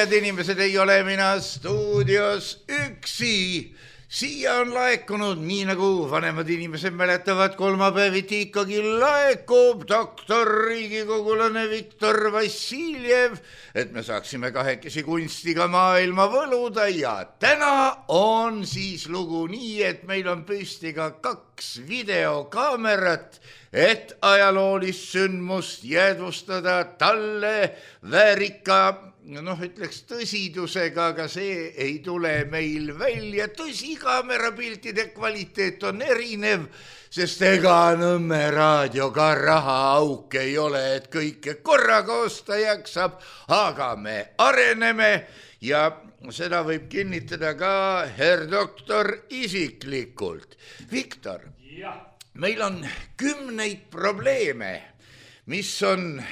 head inimesed, ei ole mina stuudios üksi. Siia on laekunud, nii nagu vanemad inimesed mäletavad, kolmapäeviti ikkagi laekub doktor riigikogulane Viktor Vassiljev, et me saaksime kahekesi kunstiga maailma võluda ja täna on siis lugu nii, et meil on püsti ka 2 videokaamerat, et ajaloolist sündmust jäädvustada talle väärika ütleks tõsidusega, aga see ei tule meil välja. Tõsi, kaamerapiltide kvaliteet on erinev, sest ega Nõmme raadioga rahaauk ei ole, et kõike korraga osta jaksab, aga me areneme ja seda võib kinnitada ka herr doktor isiklikult. Viktor, meil on 10 probleeme, mis on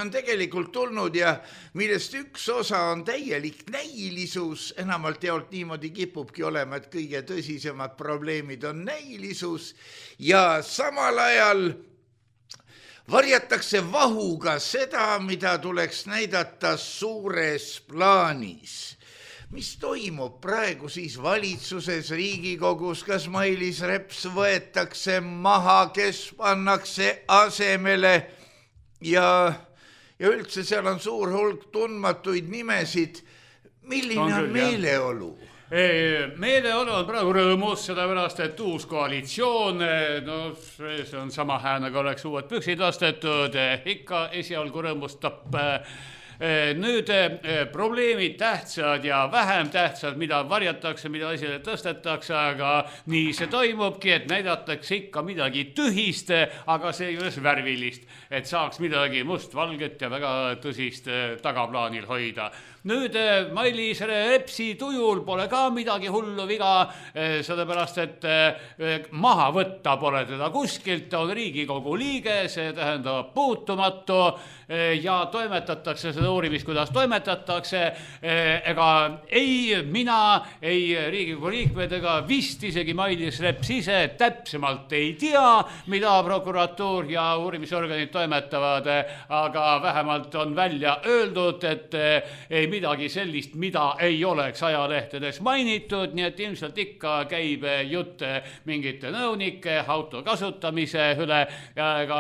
tegelikult tulnud ja millest üks osa on täielik näilisus, enamalt jaolt niimoodi kipubki olema, et kõige tõsisemad probleemid on näilisus ja samal ajal varjatakse vahuga seda, mida tuleks näidata suures plaanis. Mis toimub praegu siis valitsuses, Riigikogus, kas Mailis Reps võetakse maha, kes pannakse asemele? Ja üldse seal on suur hulk tundmatuid nimesid. Milline on meeleolu? Meeleolu on praegu rõõmus, sellepärast, et uus koalitsioon, see on sama hää, nagu oleks uued püksid ostetud, ikka esialgu rõõmustab. Nüüd probleemid tähtsad ja vähem tähtsad, mida varjatakse, mida esile tõstetakse, aga nii see toimubki, et näidatakse ikka midagi tühist, aga seejuures värvilist, et saaks midagi mustvalget ja väga tõsist tagaplaanil hoida. Nüüd Mailis Repsi tujul pole ka midagi hullu viga, sellepärast, et maha võtta pole teda kuskilt, on Riigikogu liige, see tähendab puutumatu ja toimetatakse seda uurimist, kuidas toimetatakse. Ega ei mina, ei Riigikogu liikmed ega vist isegi Mailis Reps ise täpsemalt ei tea, mida prokuratuur ja uurimisorganid toimetavad, aga vähemalt on välja öeldud, et ei midagi sellist, mida ei oleks ajalehtedes mainitud, nii et ilmselt ikka käib jutt mingite nõunike auto kasutamise üle ja ega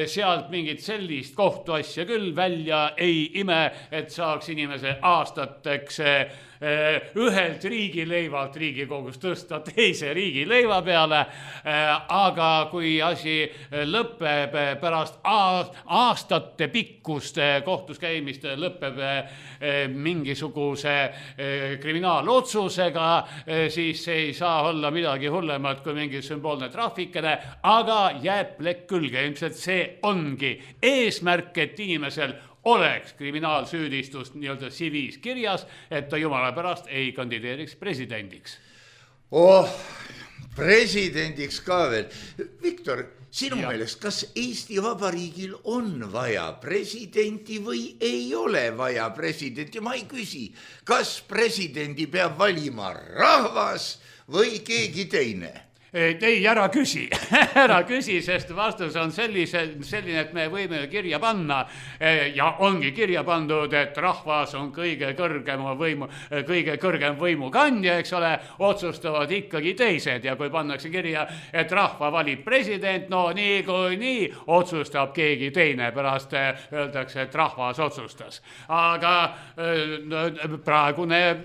sealt mingit sellist kohtuasja küll välja ei ime, et saaks inimese aastateks ühelt riigileivalt Riigikogus tõsta teise riigileiva peale, aga kui asi lõpeb pärast aastate pikkust kohtus käimist, lõpeb mingisuguse kriminaalotsusega, siis ei saa olla midagi hullemat kui mingi sümboolne trahvikene, aga jääb plekk külge. Ilmselt see ongi eesmärk, et inimesel oleks kriminaalsüüdistust nii-öelda CV's kirjas, et ta jumala pärast ei kandideeriks presidendiks. Presidendiks ka veel. Viktor, sinu meelest, kas Eesti Vabariigil on vaja presidenti või ei ole vaja presidenti? Ma ei küsi, kas presidendi peab valima rahvas või keegi teine? Ei, ära küsi, sest vastus on selline, et me võime kirja panna ja ongi kirja pandud, et rahvas on kõige kõrgem võimukandja, eks ole, otsustavad ikkagi teised ja kui pannakse kirja, et rahva valib president, no nii otsustab keegi teine, pärast öeldakse, et rahvas otsustas. Aga praegune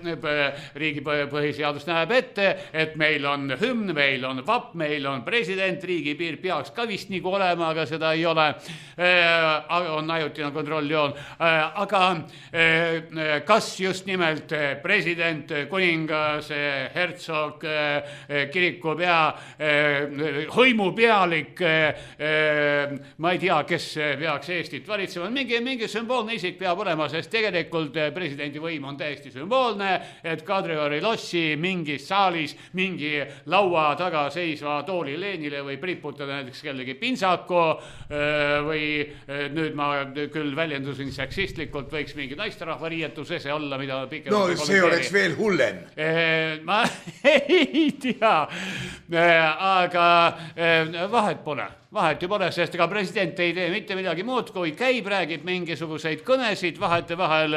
riigi põhiseadus näeb ette, et meil on hümn, meil on vapp, meil on president, riigipiir peaks ka vist nagu olema, aga seda ei ole, on ajutine kontrolljoon, aga kas just nimelt president, kuningas, hertsog, kirikupea, hõimupealik, ma ei tea, kes peaks Eestit valitsema, mingi sümboolne isik peab olema, sest tegelikult presidendi võim on täiesti sümboolne, et Kadriori lossi mingis saalis mingi laua taga seisva tooli leenile võib riputada näiteks kellegi pintsaku või nüüd ma küll väljendusin seksistlikult, võiks mingi naisterahva riietusese olla, mida pikem. No see oleks veel hullem. Ma ei tea, aga vahet pole. vahet ju pole, sest ega president ei tee mitte midagi muud, kui käib, räägib mingisuguseid kõnesid, vahetevahel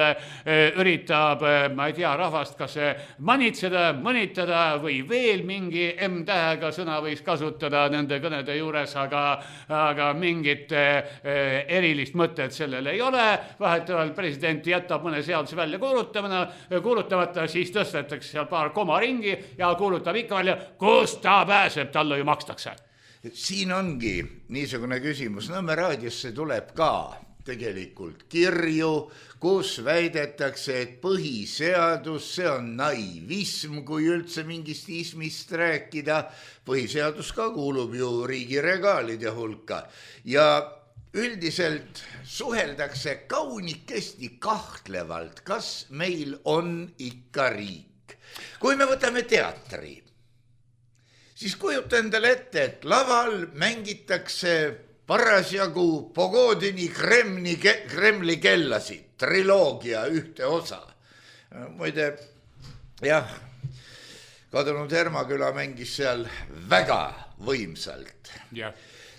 üritab, ma ei tea, rahvast kas manitseda, mõnitada või veel mingi M-tähega sõna võiks kasutada nende kõnede juures, aga mingit erilist mõtet sellel ei ole. Vahetevahel president jätab mõne seaduse välja kuulutamata, siis tõstetakse seal paar koma ringi ja kuulutab ikka välja, kust ta pääseb, talle ju makstakse. Siin ongi niisugune küsimus. Nõmme raadiosse tuleb ka tegelikult kirju, kus väidetakse, et põhiseadus, see on naivism, kui üldse mingist ismist rääkida. Põhiseadus ka kuulub ju riigi regaalide hulka ja üldiselt suheldakse kaunikesti kahtlevalt, kas meil on ikka riik. Kui me võtame teatri, siis kujuta endale ette, et laval mängitakse parasjagu Pogodini Kremli kellasid, triloogia ühte osa. Muide, jah, kadunud Hermaküla mängis seal väga võimsalt.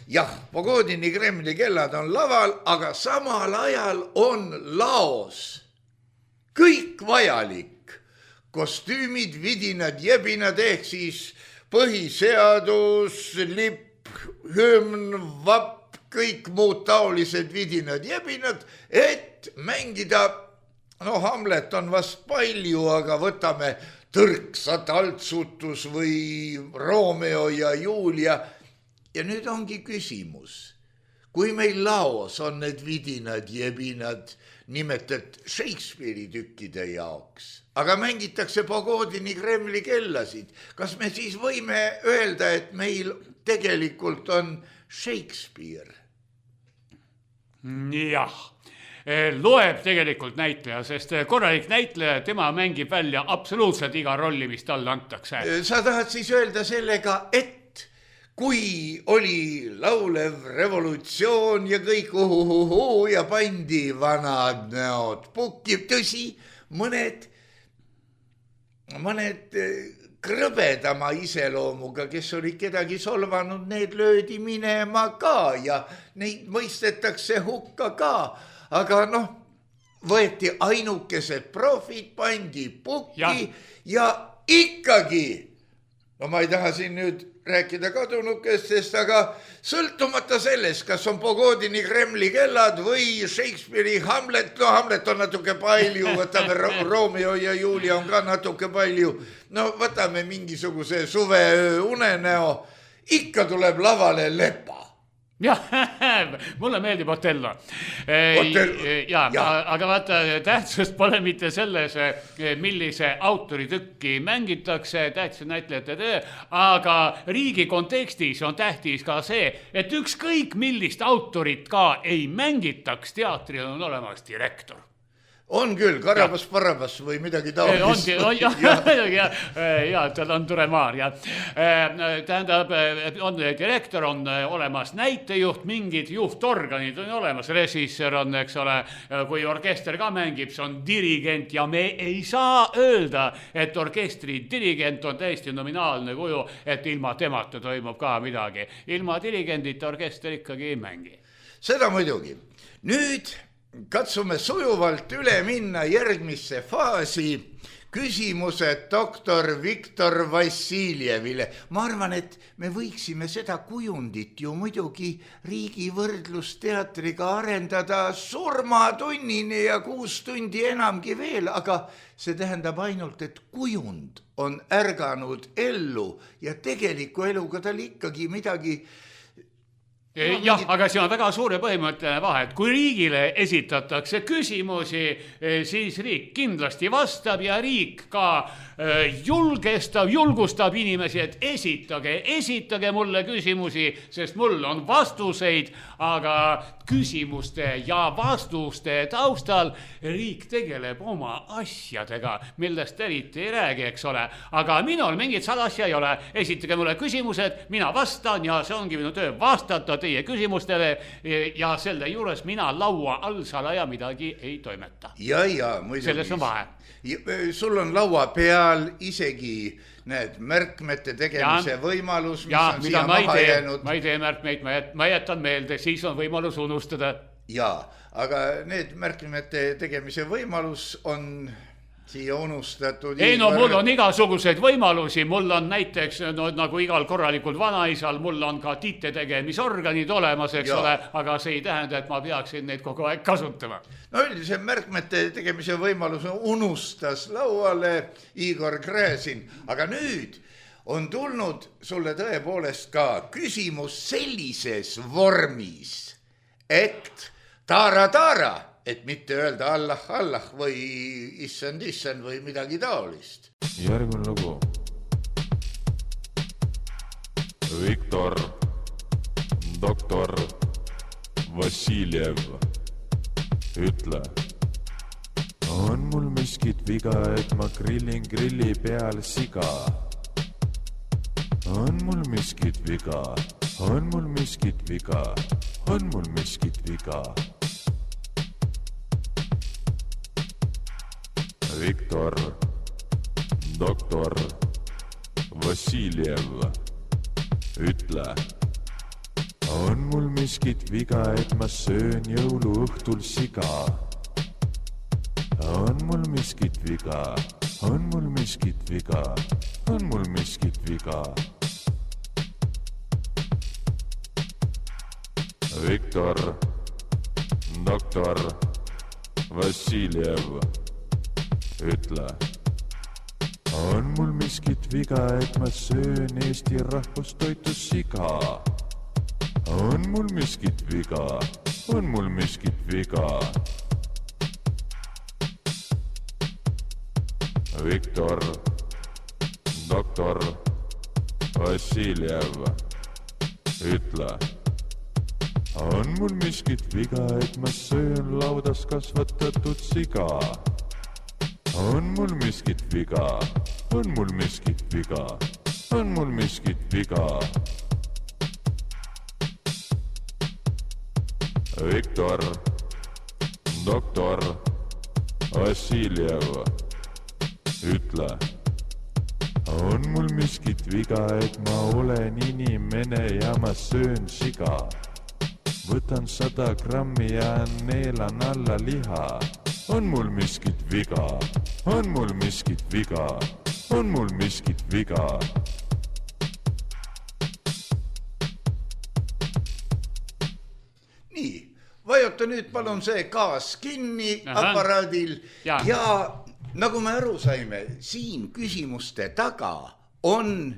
Jah, Pogodini Kremli kellad on laval, aga samal ajal on laos kõik vajalik. Kostüümid, vidinad, jebinad ehk siis põhiseadus, lipp, hümn, vapp, kõik muud taolised vidinad, jebinad, et mängida, no Hamlet on vast palju, aga võtame Tõrksa taltsutus või Romeo ja Julia. Ja nüüd ongi küsimus, kui meil laos on need vidinad, jebinad, nimetad Shakespeare'i tükkide jaoks, aga mängitakse Pogodini Kremli kellasid, kas me siis võime öelda, et meil tegelikult on Shakespeare? Jah, loeb tegelikult näitleja, sest korralik näitleja, tema mängib välja absoluutselt iga rolli, mis talle antakse. Sa tahad siis öelda sellega, et kui oli laulev revolutsioon ja kõik ja pandi vanad näod pukki, tõsi, mõned krõbedama iseloomuga, kes olid kedagi solvanud, need löödi minema ka ja neid mõistetakse hukka ka, aga võeti ainukesed profid, pandi pukki ja ikkagi, ma ei taha siin nüüd rääkida kadunukestest, aga sõltumata sellest, kas on Pogodini Kremli kellad või Shakespeare'i Hamlet, Hamlet on natuke palju, võtame Romeo ja Julia on ka natuke palju, võtame mingisuguse suveöö unenäo, ikka tuleb lavale lepa. Jah, mulle meeldib Otello. Aga vaata, tähtsust pole mitte selles, millise autori tükki mängitakse, tähtis näitlejate töö, aga riigi kontekstis on tähtis ka see, et ükskõik millist autorit ka ei mängitaks, teatril on olemas direktor. On küll, Karabas-Parabas või midagi taolist. Ja, tal on Turemaar. Tähendab, on direktor, on olemas näitejuht, mingid juhtorganid on olemas, režissöör on, eks ole, kui orkester ka mängib, see on dirigent ja me ei saa öelda, et orkestri dirigent on täiesti nominaalne kuju, et ilma temata toimub ka midagi. Ilma dirigendita orkester ikkagi ei mängi. Seda muidugi. Nüüd katsume sujuvalt üle minna järgmisse faasi, küsimused doktor Viktor Vassiljevile. Ma arvan, et me võiksime seda kujundit ju muidugi riigi võrdlusteatriga arendada surmatunnini ja 6 tundi enamgi veel, aga see tähendab ainult, et kujund on ärganud ellu ja tegeliku eluga tal ikkagi midagi. Jah, aga see on väga suure põhimõtteline vahe, et kui riigile esitatakse küsimusi, siis riik kindlasti vastab ja riik ka julgustab inimesi, et esitage mulle küsimusi, sest mul on vastuseid, aga küsimuste ja vastuste taustal riik tegeleb oma asjadega, millest eriti ei räägi, eks ole. Aga minul mingit salasja ei ole, esitage mulle küsimused, mina vastan ja see ongi minu töö vastata teie küsimustele ja selle juures mina laua all salaja midagi ei toimeta. Ja, muidugi. Selles on vahe. Sul on laua peal isegi need märkmete tegemise võimalus, mis on siia maha jäänud. Ma ei tee märkmeid, ma jätan meelde, siis on võimalus unustada. Jaa, aga need märkmete tegemise võimalus on siia unustatud. Ei no mul on igasuguseid võimalusi, mul on näiteks nagu igal korralikul vanaisal, mul on ka tiite tegemisorganid olemas, eks ole, aga see ei tähenda, et ma peaksin neid kogu aeg kasutama. No see märkmete tegemise võimalus unustas lauale Igor Gräzin, aga nüüd on tulnud sulle tõepoolest ka küsimus sellises vormis, et taara, et mitte öelda Allah või issand või midagi taolist. Järgmine lugu. Viktor, doktor Vassiljev, ütle, on mul miskit viga, et ma grillin grilli peal siga? On mul miskit viga, on mul miskit viga, on mul miskit viga? Viktor, doktor Vassiljev, ütle, on mul miskit viga, et ma söön jõuluõhtul siga? On mul miskit viga, on mul miskit viga, on mul miskit viga? Viktor, doktor Vassiljev, ütle, on mul miskit viga, et ma söön Eesti rahvustoitu siga? On mul miskit viga, on mul miskit viga? Viktor, doktor Vassiljev, ütle, on mul miskit viga, et ma söön laudas kasvatatud siga? On mul miskit viga, on mul miskit viga, on mul miskit viga? Viktor, doktor Vassiljev, ütle, on mul miskit viga, et ma olen inimene ja ma söön siga? Võtan 100 grammi ja neelan alla liha. On mul miskit viga, on mul miskit viga, on mul miskit viga? Nii, vajuta nüüd palun see gaas kinni aparaadil ja nagu me aru saime, siin küsimuste taga on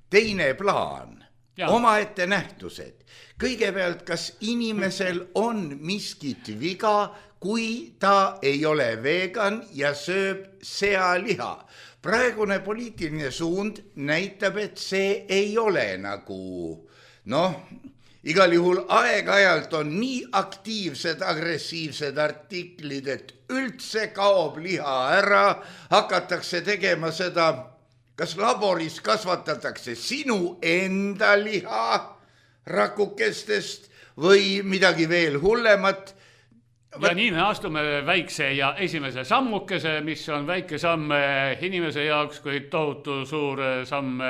teine plaan, omaette nähtused. Kõigepealt, kas inimesel on miskit viga, kui ta ei ole vegan ja sööb sealiha. Praegune poliitiline suund näitab, et see ei ole nagu, igal juhul aeg-ajalt on nii aktiivsed, agressiivsed artiklid, et üldse kaob liha ära, hakatakse tegema seda, kas laboris kasvatatakse sinu enda liha rakukestest või midagi veel hullemat. Ja nii me astume väikse ja esimese sammukese, mis on väike samm inimese jaoks, kui tohutu suur samm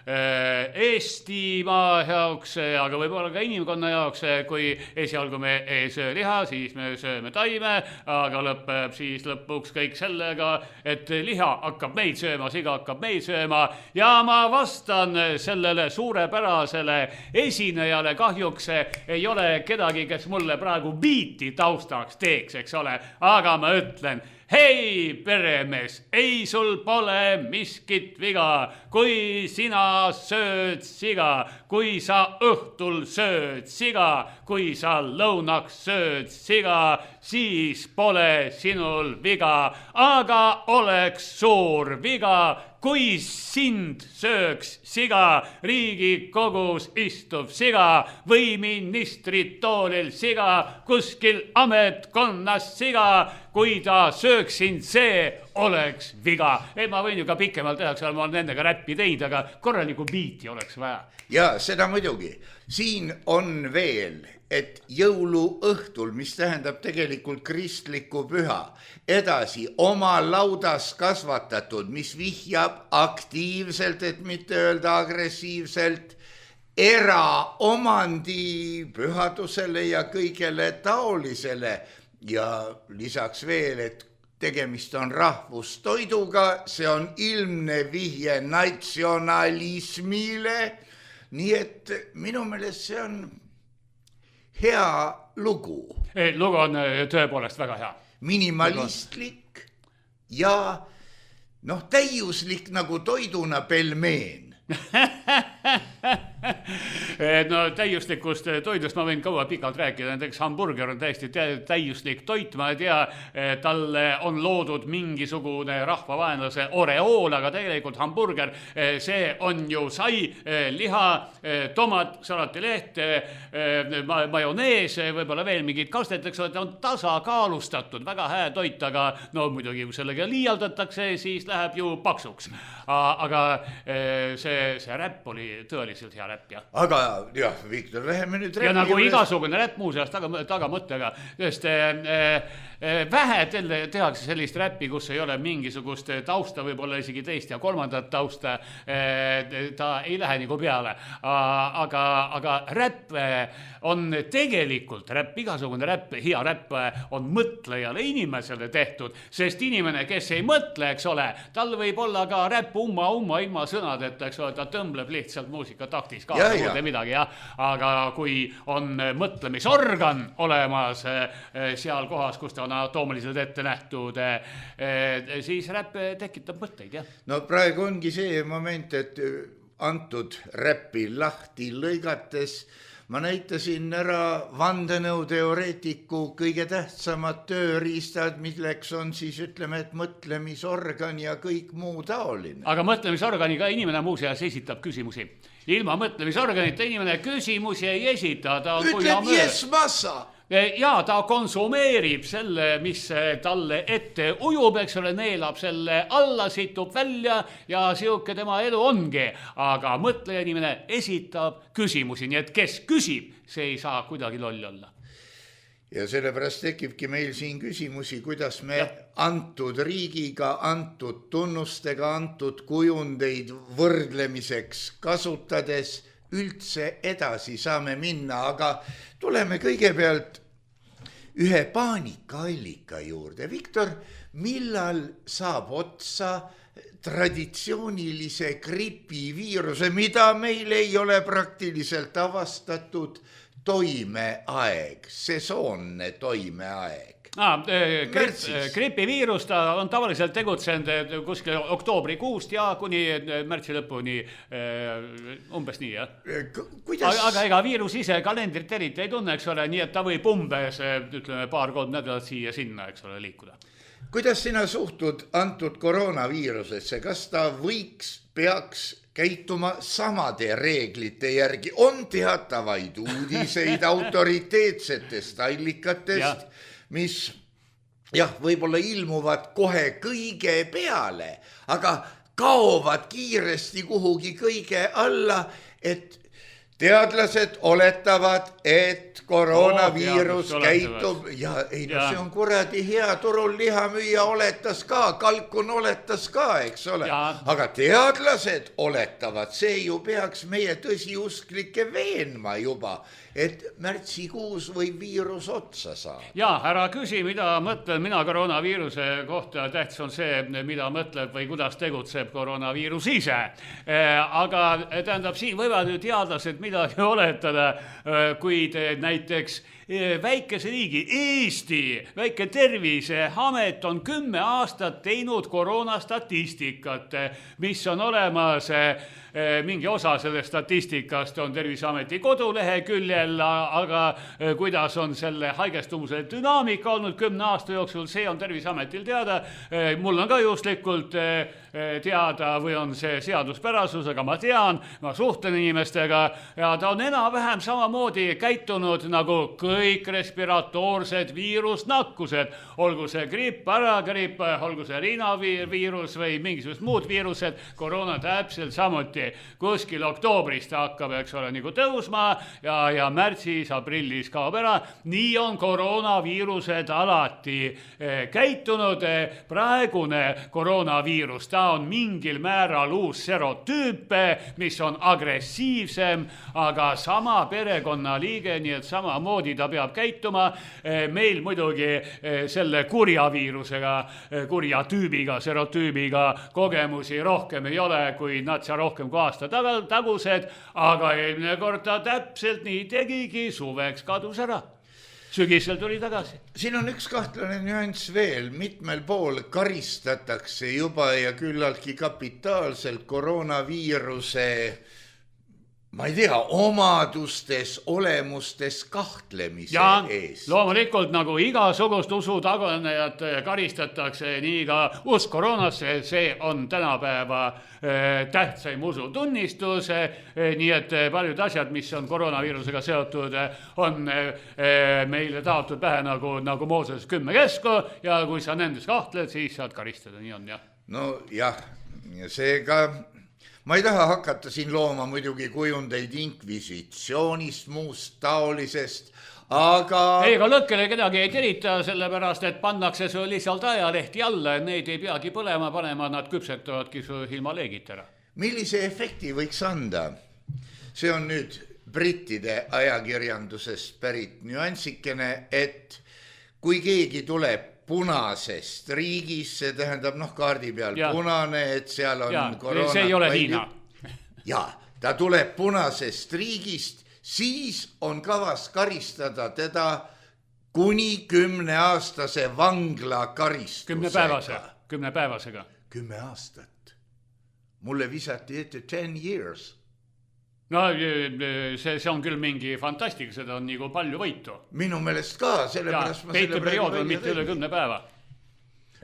Eestimaa jaoks, aga võib-olla ka inimkonna jaoks, kui esialgu me ei söö liha, siis me sööme taime, aga lõpeb siis lõpuks kõik sellega, et liha hakkab meid sööma, siga hakkab meid sööma ja ma vastan sellele suurepärasele esinejale, kahjuks ei ole kedagi, kes mulle praegu biiti taustaks teeks, eks ole, aga ma ütlen, hei peremees, ei sul pole miskit viga, kui sina sööd siga, kui sa õhtul sööd siga, kui sa lõunaks sööd siga, siis pole sinul viga, aga oleks suur viga, kui sind sööks siga, Riigikogus istuv siga või ministritoolil siga, kuskil ametkonnas siga, kui ta sööb sööksin, see oleks viga. Ei, ma võin ju ka pikemalt teha, ma olen nendega räppi teinud, aga korralikku biiti oleks vaja. Ja seda muidugi. Siin on veel, et jõuluõhtul, mis tähendab tegelikult kristlikku püha, edasi oma laudas kasvatatud, mis vihjab aktiivselt, et mitte öelda agressiivselt, eraomandi pühadusele ja kõigele taolisele ja lisaks veel, et tegemist on rahvustoiduga, see on ilmne vihje natsionalismile, nii et minu meelest see on hea lugu. Lugu on tõepoolest väga hea. Minimalistlik ja täiuslik nagu toiduna pelmeen. No täiuslikust toidust ma võin kaua pikalt rääkida, näiteks hamburger on täiesti täiuslik toit, ma ei tea, talle on loodud mingisugune rahvavaenlase oreool, aga tegelikult hamburger, see on ju sai, liha, tomat, salatileht, majonees, võib-olla veel mingid kasteteks, on tasakaalustatud, väga hea toit, aga no muidugi kui sellega liialdatakse, siis läheb ju paksuks. Aga see räpp oli tõeliselt hea räpp, jah. Aga jah, Viktor, läheme nüüd räppi. Ja nagu igasugune räpp muuseas tagamõttega, sest vähe tehakse sellist räppi, kus ei ole mingisugust tausta, võib-olla isegi teist ja kolmandat tausta, ta ei lähe nagu peale. Aga räpp on tegelikult räpp, igasugune räpp, hea räpp on mõtlejale inimesele tehtud, sest inimene, kes ei mõtle, eks ole, tal võib olla ka räpp umma ilma sõnadeta, eks ole, ta tõmbleb lihtsalt muusikataktis ka midagi, jah. Aga kui on mõtlemisorgan olemas seal kohas, kus ta on atoomiliselt ette nähtud, siis räpp tekitab mõtteid, jah. No praegu ongi see moment, et antud räppi lahti lõigates ma näitasin ära vandenõuteoreetiku kõige tähtsamad tööriistad, milleks on siis ütleme, et mõtlemisorgan ja kõik muu taoline. Aga mõtlemisorganiga inimene muuseas esitab küsimusi. Ilma mõtlemisorganita inimene küsimusi ei esita. Ütleb yes massa. Ja ta konsumeerib selle, mis talle ette ujub, eks ole, neelab selle alla, situb välja ja siuke tema elu ongi. Aga mõtleja inimene esitab küsimusi, nii et kes küsib, see ei saa kuidagi loll olla. Ja sellepärast tekibki meil siin küsimusi, kuidas me antud riigiga, antud tunnustega, antud kujundeid võrdlemiseks kasutades üldse edasi saame minna, aga tuleme kõigepealt ühe paanikaallika juurde. Viktor, millal saab otsa traditsioonilise gripiviiruse, mida meil ei ole praktiliselt avastatud, toimeaeg, sesoonne toimeaeg? Gripiviirus ta on tavaliselt tegutsenud kuskil oktoobrikuust ja kuni märtsi lõpuni umbes nii, jah. Aga ega viirus ise kalendrit eriti ei tunne, eks ole, nii et ta võib umbes, ütleme, 2-3 nädalat siia sinna, eks ole, liikuda. Kuidas sina suhtud antud koroonaviirusesse? Kas ta peaks käituma samade reeglite järgi? On teatavaid uudiseid autoriteetsetest allikatest, mis võib-olla ilmuvad kohe kõige peale, aga kaovad kiiresti kuhugi kõige alla, et teadlased oletavad, et koroonaviirus käitub see on kuradi hea, turul lihamüüja oletas ka, kalkun oletas ka, eks ole. Aga teadlased oletavad, see ju peaks meie tõsiusklikke veenma juba, et märtsikuus võib viirus otsa saada. Ära küsi, mida mõtlen mina koroonaviiruse kohta. Tähtis on see, mida mõtleb või kuidas tegutseb koroonaviirus ise. Aga tähendab, siin võivad ju teadlased midagi oletada, kuid näiteks väikese riigi Eesti väike Terviseamet on 10 aastat teinud koroonastatistikat, mis on olemas. Mingi osa sellest statistikast on Terviseameti koduleheküljel, aga kuidas on selle haigestumuse dünaamika olnud 10 aasta jooksul, see on Terviseametil teada. Mul on ka juhuslikult teada või on see seaduspärasus, aga ma tean, ma suhtlen inimestega ja ta on enam-vähem samamoodi käitunud nagu kõik respiratoorsed viirusnakkused, olgu see gripp, paragripp, olgu see rinaviirus või mingisugused muud viirused, koroona täpselt samuti. Kuskil oktoobris ta hakkab, eks ole, nagu tõusma ja märtsis, aprillis kaob ära. Nii on koroonaviirused alati käitunud. Praegune koroonaviirus, ta on mingil määral uus serotüüp, mis on agressiivsem, aga sama perekonnaliige, nii et samamoodi ta peab käituma. Meil muidugi selle kurja viirusega, kurja tüübiga, serotüübiga kogemusi rohkem ei ole, kui natsa rohkem kui aasta tagused, aga eelmine kord ta täpselt nii tegigi, suveks kadus ära. Sügisel tuli tagasi. Siin on üks kahtlane nüanss veel, mitmel pool karistatakse juba ja küllaltki kapitaalselt koroonaviiruse, ma ei tea, omadustes, olemustes kahtlemise eest. Loomulikult nagu igasugust usutaganejat karistatakse, nii ka usk koroonasse, see on tänapäeva tähtsaim usutunnistus, nii et paljud asjad, mis on koroonaviirusega seotud, on meile taotud pähe nagu Mooses 10 käsku ja kui sa nendes kahtled, siis saad karistada, nii on jah. No jah, seega ma ei taha hakata siin looma muidugi kujundeid inkvisitsioonist, muust taolisest, aga... Ei, aga lõkkele kedagi ei terita, sellepärast, et pannakse su lihtsalt ajalehti alla, neid ei peagi põlema panema, nad küpsetavadki su ilma leegitera. Millise efekti võiks anda? See on nüüd brittide ajakirjandusest pärit nüansikene, et kui keegi tuleb punasest riigist, see tähendab kaardi peal punane, et seal on koroona. See ei ole Hiina. Ja, ta tuleb punasest riigist, siis on kavas karistada teda kuni 10-aastase vanglakaristusega. 10 päevasega. 10 aastat. Mulle visati ette 10 years. No see on küll mingi fantastika, seda on nagu palju võitu. Minu meelest ka, sellepärast ma selle periood on mitte üle 10 päeva.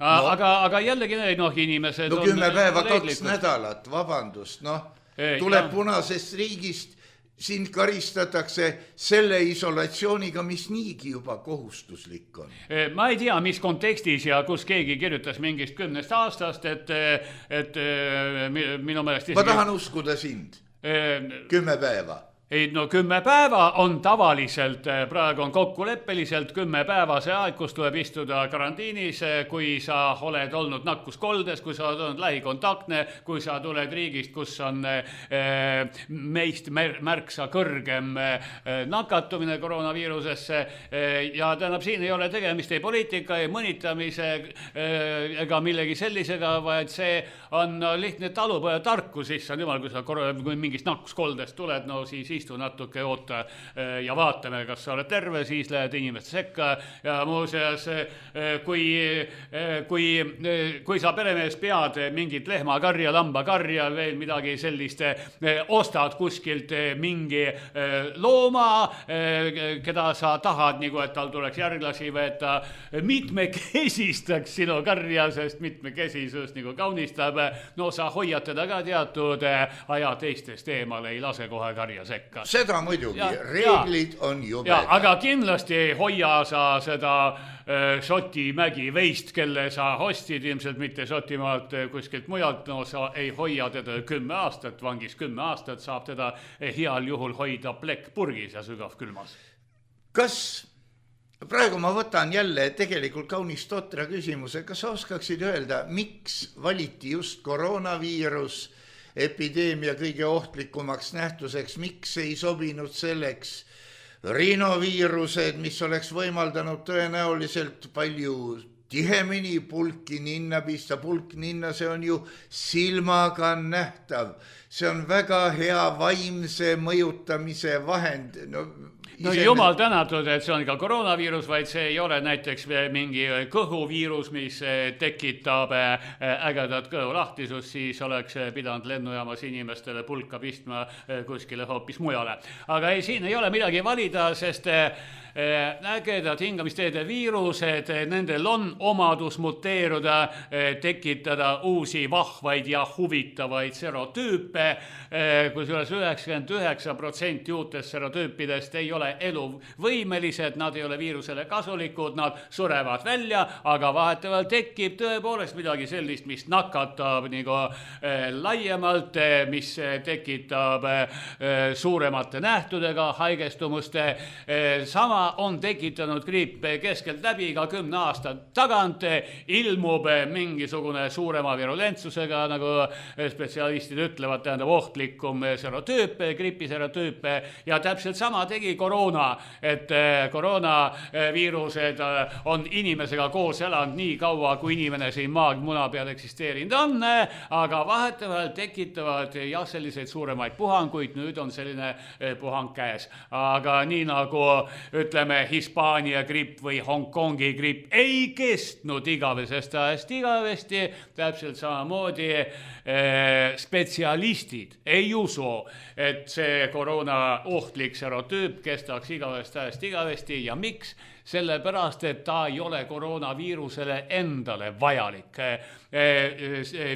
Aga jällegi inimesed on... 10 päeva, 2 nädalat, vabandust, tuleb punasest riigist, sind karistatakse selle isolatsiooniga, mis niigi juba kohustuslik on. Ma ei tea, mis kontekstis ja kus keegi kirjutas mingist 10 aastast, et minu meelest... Ma tahan uskuda sind. 10 päeva. Ei, 10 päeva on tavaliselt, praegu on kokkuleppeliselt 10 päeva see aeg, kus tuleb istuda karantiinis, kui sa oled olnud nakkuskoldes, kui sa oled olnud lähikontaktne, kui sa tuled riigist, kus on meist märksa kõrgem nakatumine koroonaviirusesse ja tähendab, siin ei ole tegemist ei poliitika, ei mõnitamise ega millegi sellisega, vaid see on lihtne talupoja tarkus, issand jumal, kui mingist nakkuskoldest tuled, siis istu natuke, oota ja vaatame, kas sa oled terve, siis lähed inimeste sekka ja muuseas, kui sa peremees pead mingit lehmakarja, lambakarja, veel midagi sellist, ostad kuskilt mingi looma, keda sa tahad, nagu et tal tuleks järglasi võeta, mitmekesistaks sinu karja, sest mitmekesisust nagu kaunistab, sa hoiad teda ka teatud aja teistest eemale, ei lase kohe karja sekka. Seda muidugi, reeglid on jubedad. Aga kindlasti ei hoia sa seda Šoti mägi veist, kelle sa ostid ilmselt mitte Šotimaalt kuskilt mujalt, sa ei hoia teda 10 aastat, vangis 10 aastat saab teda heal juhul hoida plekkpurgis ja sügav külmas. Kas, praegu ma võtan jälle tegelikult kaunis totra küsimuse, kas sa oskaksid öelda, miks valiti just koroonaviirus epideemia kõige ohtlikumaks nähtuseks, miks ei sobinud selleks rinoviirused, mis oleks võimaldanud tõenäoliselt palju tihemini pulki ninna pista. Pulk ninna, see on ju silmaga nähtav. See on väga hea vaimse mõjutamise vahend. no jumal tänatud, et see on ka koroonaviirus, vaid see ei ole näiteks mingi kõhuviirus, mis tekitab ägedat kõhulahtisust, siis oleks pidanud lennujaamas inimestele pulka pistma kuskile hoopis mujale. Aga ei, siin ei ole midagi valida, sest ägedad hingamisteede viirused, nendel on omadus muteeruda, tekitada uusi vahvaid ja huvitavaid serotüüpe, kusjuures 99% uutest serotüüpidest ei ole eluvõimelised, nad ei ole viirusele kasulikud, nad surevad välja, aga vahetevahel tekib tõepoolest midagi sellist, mis nakatab nagu laiemalt, mis tekitab suuremate nähtudega haigestumust. Sama on tekitanud gripp keskelt läbi ka 10 aasta tagant, ilmub mingisugune suurema virulentsusega, nagu spetsialistid ütlevad, tähendab ohtlikum serotüüp, gripiserotüüp, ja täpselt sama tegi koroona, et koroonaviirused on inimesega koos elanud nii kaua, kui inimene siin maagmuna peal eksisteerinud on, aga vahetevahel tekitavad jah selliseid suuremaid puhanguid, nüüd on selline puhang käes. Aga nii nagu ütleme, Hispaania gripp või Hongkongi gripp ei kestnud igavesest ajast igavesti, täpselt samamoodi spetsialistid ei usu, et see koroona ohtlik serotüüp kestaks igavesest ajast igavesti ja miks? Sellepärast, et ta ei ole koroonaviirusele endale vajalik.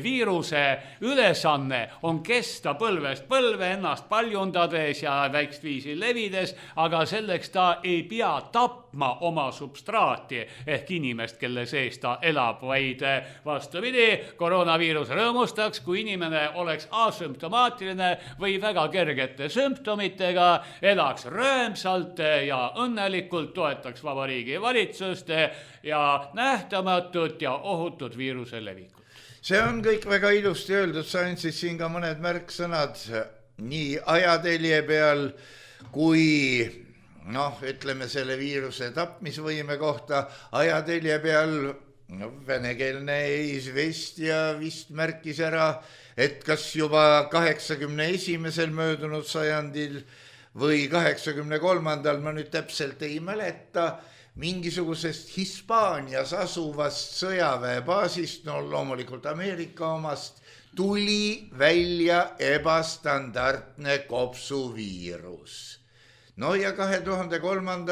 Viiruse ülesanne on kesta põlvest põlve, ennast paljundades ja väikest viisi levides, aga selleks ta ei pea tapma oma substraati ehk inimest, kelle sees ta elab, vaid vastupidi, koroonaviirus rõõmustaks, kui inimene oleks asümptomaatiline või väga kergete sümptomitega, elaks rõõmsalt ja õnnelikult, toetaks vabariigi valitsust ja nähtamatut ja ohutut viiruse levikut. See on kõik väga ilusti öeldud, sa andsid siin ka mõned märksõnad nii ajatelje peal kui ütleme selle viiruse tapmisvõime kohta. Ajatelje peal venekeelne Izvestja vist märkis ära, et kas juba 81. möödunud sajandil või 83. ma nüüd täpselt ei mäleta, mingisugusest Hispaanias asuvast sõjaväebaasist, loomulikult Ameerika omast, tuli välja ebastandardne kopsuviirus. Ja 2003.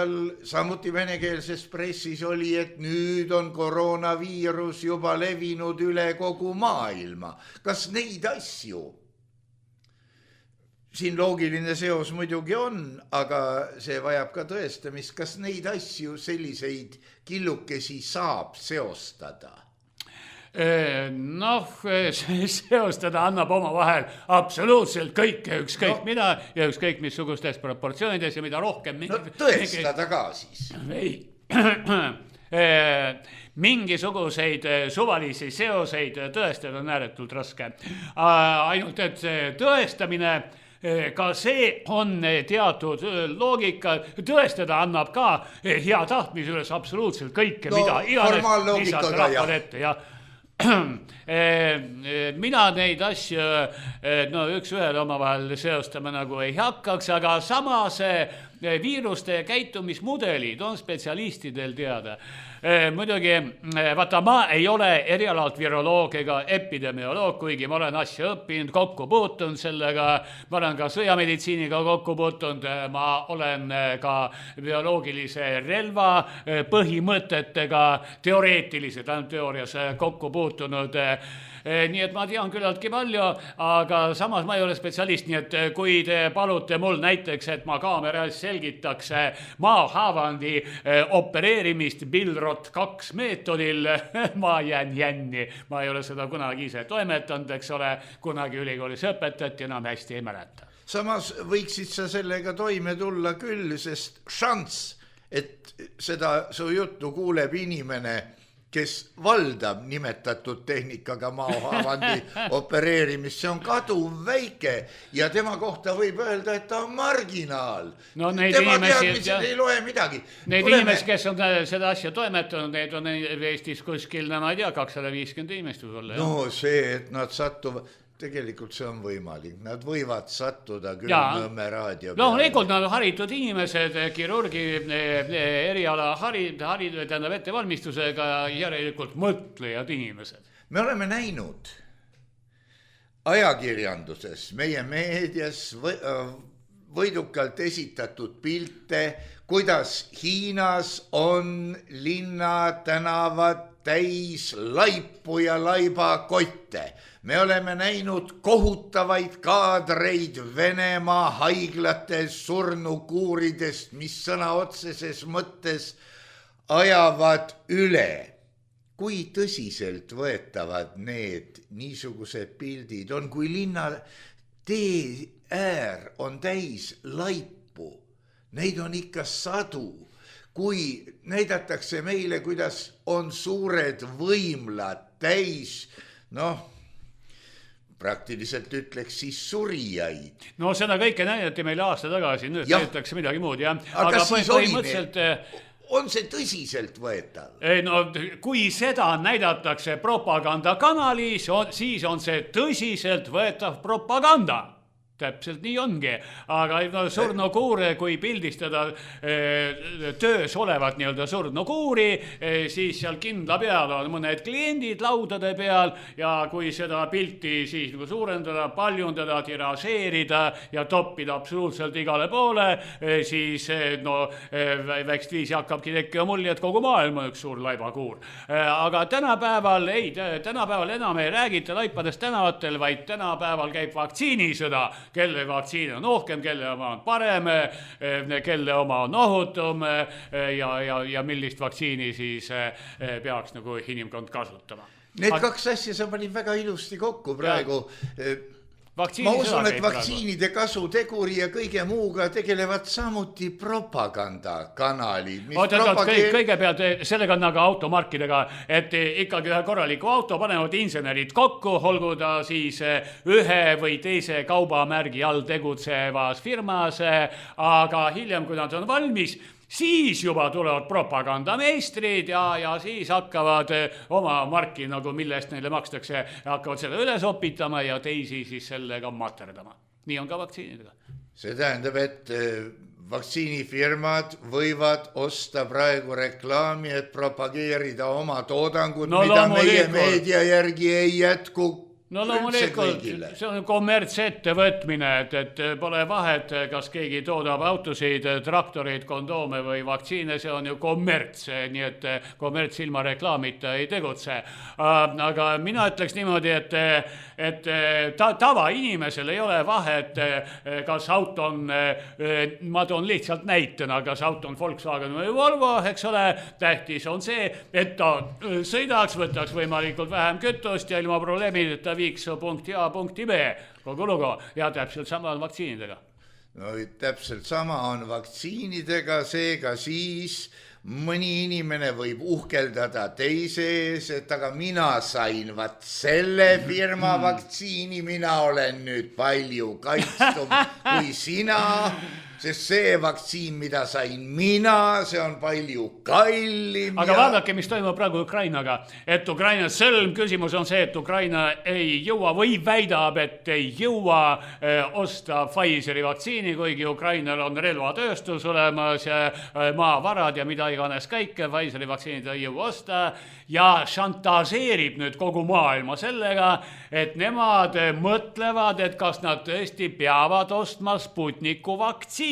samuti venekeelses pressis oli, et nüüd on koroonaviirus juba levinud üle kogu maailma. Kas neid asju? Siin loogiline seos muidugi on, aga see vajab ka tõestamist. Kas neid asju, selliseid killukesi saab seostada? Seostada annab omavahel absoluutselt kõike, ükskõik mida ja ükskõik missugustes proportsioonides ja mida rohkem. Tõestada ka siis. Mingisuguseid suvalisi seoseid tõestada on ääretult raske. Ainult, et see tõestamine, ka see on teatud loogika, tõestada annab ka hea tahtmise üles absoluutselt kõike, mida iganes lisad rahvad ette ja mina neid asju üks-ühele omavahel seostama nagu ei hakkaks, aga samas viiruste käitumismudelid on spetsialistidel teada. Muidugi, vaata, ma ei ole erialalt viroloog ega epidemioloog, kuigi ma olen asja õppinud, kokku puutunud sellega, ma olen ka sõjameditsiiniga kokku puutunud, ma olen ka bioloogilise relva põhimõtetega teoreetiliselt, ainult teoorias kokku puutunud. Nii et ma tean küllaltki palju, aga samas ma ei ole spetsialist, nii et kui te palute mul näiteks, et ma kaameras selgitaks maahaavandi opereerimist Billrot 2 meetodil, ma jään jänni. Ma ei ole seda kunagi ise toimetanud, eks ole, kunagi ülikoolis õpetati, enam hästi ei mäleta. Samas võiksid sa sellega toime tulla küll, sest šanss, et seda su juttu kuuleb inimene, kes valdab nimetatud tehnikaga maahaavandi opereerimist, see on kaduv väike ja tema kohta võib öelda, et ta on marginaal. Tema teadmised ei loe midagi. Need inimesed, kes on seda asja toimetanud, need on Eestis kuskil, ma ei tea, 250 inimest võib olla. See, et nad satuvad, tegelikult see on võimalik, nad võivad sattuda küll Nõmme raadio peale. Loomulikult nad on haritud inimesed, kirurgi eriala tähendab ettevalmistusega, järelikult mõtlejad inimesed. Me oleme näinud ajakirjanduses, meie meedias võidukalt esitatud pilte, kuidas Hiinas on linnatänavad täis laipu ja laibakotte. Me oleme näinud kohutavaid kaadreid Venemaa haiglates surnukuuridest, mis sõna otseses mõttes ajavad üle. Kui tõsiselt võetavad need niisugused pildid on, kui linna tee äär on täis laipu, neid on ikka sadu. Kui näidatakse meile, kuidas on suured võimlad täis, praktiliselt ütleks siis surijaid. No seda kõike näidati meile aasta tagasi, nüüd näidatakse midagi muud, jah. Aga siis põhimõtteliselt on see tõsiselt võetav? No kui seda näidatakse propagandakanalis, siis on see tõsiselt võetav propaganda. Täpselt nii ongi, aga surnukuure, kui pildistada töös olevat nii-öelda surnukuuri, siis seal kindla peal on mõned kliendid laudade peal ja kui seda pilti siis suurendada, paljundada, tiražeerida ja toppida absoluutselt igale poole, siis väikstviisi hakkabki tekkima mulje, et kogu maailm on üks suur laibakuur. Aga tänapäeval enam ei räägita laipadest tänavatel, vaid tänapäeval käib vaktsiinisõda. Kelle vaktsiin on ohkem, kelle oma on parem, kelle oma on ohutum ja millist vaktsiini siis peaks nagu inimkond kasutama. Need kaks asja sa panid väga ilusti kokku praegu. Ma usun, et vaktsiinide kasuteguri ja kõige muuga tegelevad samuti propagandakanalid. Kõigepealt sellega on aga automarkidega, et ikkagi ühe korraliku auto panevad insenerid kokku, olgu ta siis ühe või teise kaubamärgi all tegutsevas firmas, aga hiljem, kui nad on valmis, siis juba tulevad propagandameistrid ja siis hakkavad oma marki, nagu millest neile makstakse, hakkavad selle üles opitama ja teisi siis sellega materdama. Nii on ka vaktsiinidega. See tähendab, et vaktsiinifirmad võivad osta praegu reklaami, et propageerida oma toodangut, mida meie meedia järgi ei jätku. No loomulikult, see on kommertsettevõtmine, et pole vahet, kas keegi toodab autosid, traktoreid, kondoome või vaktsiine, see on ju kommerts, nii et kommerts ilma reklaamita ei tegutse. Aga mina ütleks niimoodi, et tavainimesel ei ole vahet, kas auto on, ma toon lihtsalt näitena, kas auto on Volkswagen või Volvo, eks ole, tähtis on see, et ta sõidaks, võtaks võimalikult vähem kütust ja ilma probleemideta viiks punkti A, punkti B, kogu lugu, ja täpselt sama on vaktsiinidega. No täpselt sama on vaktsiinidega, seega siis mõni inimene võib uhkeldada teise ees, et aga mina sain selle firma vaktsiini, mina olen nüüd palju kaitstum kui sina, sest see vaktsiin, mida sain mina, see on palju kallim. Aga vaadake, mis toimub praegu Ukrainaga. Et Ukraina sõlm küsimus on see, et Ukraina ei jõua või väidab, et ei jõua osta Pfizeri vaktsiini, kuigi Ukrainal on relvatööstus olemas, maavarad ja mida iganes kõike, Pfizeri vaktsiinid ei jõua osta ja šantažeerib nüüd kogu maailma sellega, et nemad mõtlevad, et kas nad tõesti peavad ostma Sputniku vaktsiini,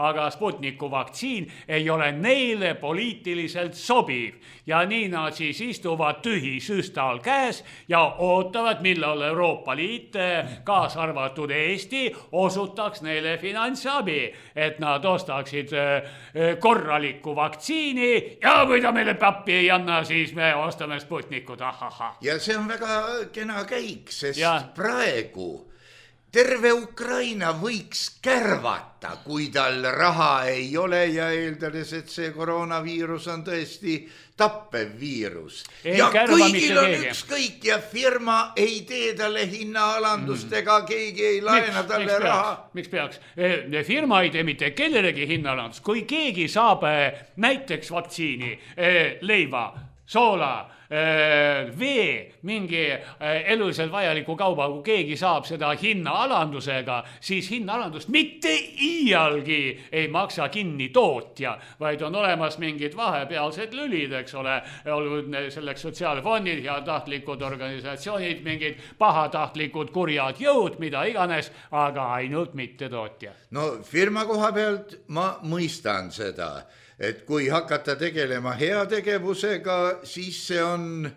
aga Sputniku vaktsiin ei ole neile poliitiliselt sobiv ja nii nad siis istuvad tühi süstal käes ja ootavad, millal Euroopa Liit, kaasa arvatud Eesti, osutaks neile finantsabi, et nad ostaksid korralikku vaktsiini ja kui ta meile pappi ei anna, siis me ostame Sputnikud, ahaha. Ja see on väga kena käik, sest praegu terve Ukraina võiks kärvata, kui tal raha ei ole ja eeldades, et see koroonaviirus on tõesti tappev viirus. Ja kõigil on ükskõik ja firma ei tee talle hinnaalandust ega keegi ei laena talle raha. Miks peaks? Firma ei tee mitte kellelegi hinnaalandust. Kui keegi saab näiteks vaktsiini, leiva, soola, vee mingi eluliselt vajaliku kauba, kui keegi saab seda hinnaalandusega, siis hinnaalandust mitte iialgi ei maksa kinni tootja, vaid on olemas mingid vahepealsed lülid, eks ole, selleks sotsiaalfondid, heatahtlikud organisatsioonid, mingid pahatahtlikud kurjad jõud, mida iganes, aga ainult mitte tootja. No firma koha pealt ma mõistan seda, et kui hakata tegelema heategevusega, siis see on,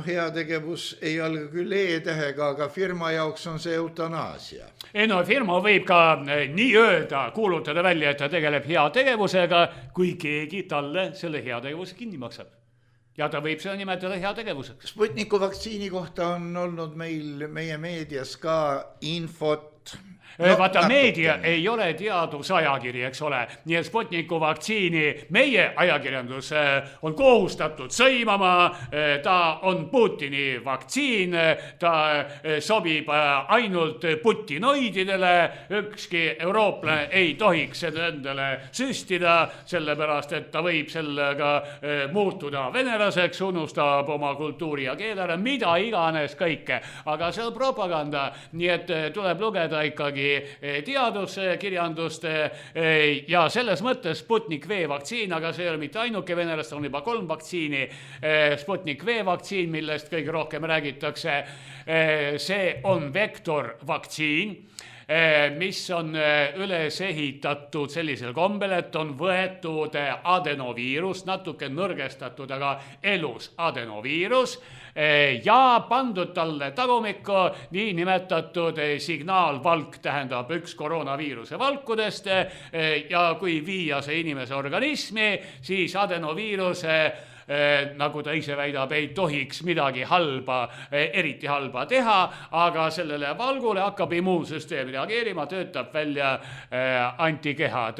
heategevus ei alga küll E-tähega, aga firma jaoks on see eutanaasia. Ei no firma võib ka nii öelda kuulutada välja, et ta tegeleb heategevusega, kui keegi talle selle heategevuse kinni maksab. Ja ta võib seda nimetada heategevuseks. Sputniku vaktsiini kohta on olnud meie meedias ka infot. Vaata, meedia ei ole teadusajakiri, eks ole, nii et Sputniku vaktsiini meie ajakirjandus on kohustatud sõimama, ta on Putini vaktsiin, ta sobib ainult putinoididele, ükski eurooplane ei tohiks seda endale süstida, sellepärast, et ta võib sellega muutuda venelaseks, unustab oma kultuuri ja keele, mida iganes kõike, aga see on propaganda, nii et tuleb lugeda ikkagi teaduskirjandust ja selles mõttes Sputnik V vaktsiin, aga see ei ole mitte ainuke venelast, on juba 3 vaktsiini. Sputnik V vaktsiin, millest kõige rohkem räägitakse, see on vektorvaktsiin, mis on üles ehitatud sellisel kombel, et on võetud adenoviirus, natuke nõrgestatud, aga elus adenoviirus, ja pandud talle tagumikku nii nimetatud signaalvalk, tähendab üks koroonaviiruse valkudest, ja kui viia see inimese organismi, siis adenoviiruse nagu ta ise väidab, ei tohiks midagi halba, eriti halba teha, aga sellele valgule hakkab immuunsüsteem reageerima, töötab välja antikehad.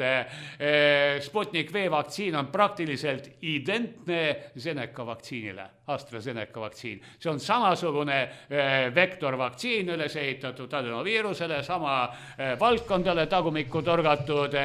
Sputnik V vaktsiin on praktiliselt identne Zeneca vaktsiinile, AstraZeneca vaktsiin. See on samasugune vektorvaktsiin üles ehitatud adenoviirusele, sama valk on talle tagumikku torgatud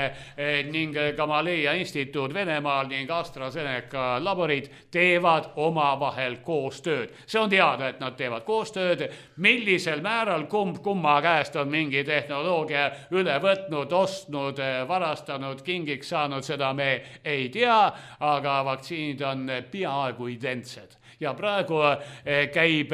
ning Gamaleya instituut Venemaal ning AstraZeneca laborid teevad omavahel koostööd. See on teada, et nad teevad koostööd, millisel määral kumma käest on mingi tehnoloogia üle võtnud, ostnud, varastanud, kingiks saanud, seda me ei tea, aga vaktsiinid on peaaegu identsed. Ja praegu käib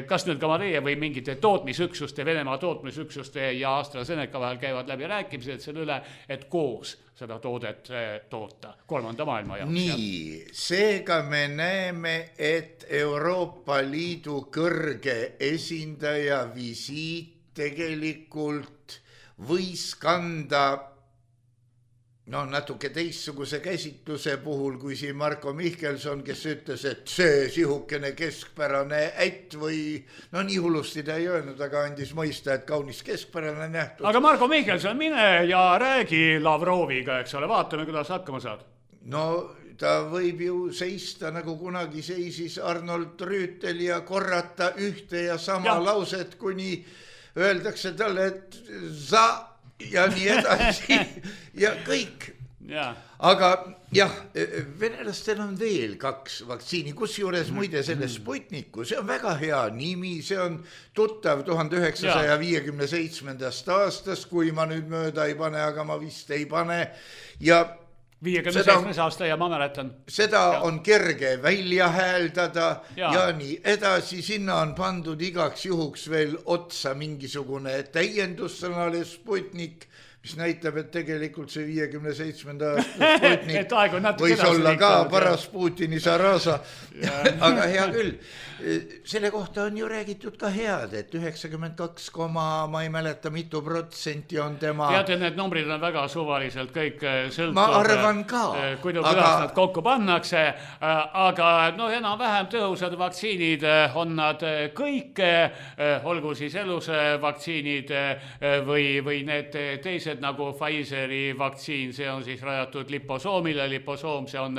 kas nüüd Gamaleya või mingite tootmisüksuste, Venemaa tootmisüksuste ja AstraZeneca vahel käivad läbi rääkimised selle üle, et koos seda toodet toota 3. maailma jaoks. Nii, seega me näeme, et Euroopa Liidu kõrge esindaja visiit tegelikult võis kanda natuke teistsuguse käsitluse puhul, kui siin Marko Mihkelson, kes ütles, et see sihukene keskpärane ätt või nii hullusti ta ei öelnud, aga andis mõista, et kaunis keskpärane nähtus. Aga Marko Mihkelson, mine ja räägi Lavroviga, eks ole, vaatame, kuidas hakkama saad. Ta võib ju seista nagu kunagi seisis Arnold Rüütel ja korrata ühte ja sama lauset, kuni öeldakse talle, et sa ja nii edasi ja kõik. Aga jah, venelastel on veel 2 vaktsiini, kusjuures muide selle Sputniku, see on väga hea nimi, see on tuttav 1957. aastast, kui ma nüüd mööda ei pane, aga ma vist ei pane ja 57. aasta ja ma mäletan. Seda on kerge välja hääldada ja nii edasi, sinna on pandud igaks juhuks veel otsa mingisugune täiendussõnale Sputnik, mis näitab, et tegelikult see 57. aasta Sputnik võis olla ka paras Putini Sarasa, aga hea küll. Selle kohta on ju räägitud ka head, et 92, ma ei mäleta, mitu protsenti on tema... Teate, need numbrid on väga suvaliselt kõik sõltud. Ma arvan ka. Kuidas nad kokku pannakse, aga enam-vähem tõhusad vaktsiinid on nad kõik, olgu siis eluse vaktsiinid või need teised nagu Pfizeri vaktsiin, see on siis rajatud liposoomile, liposoom, see on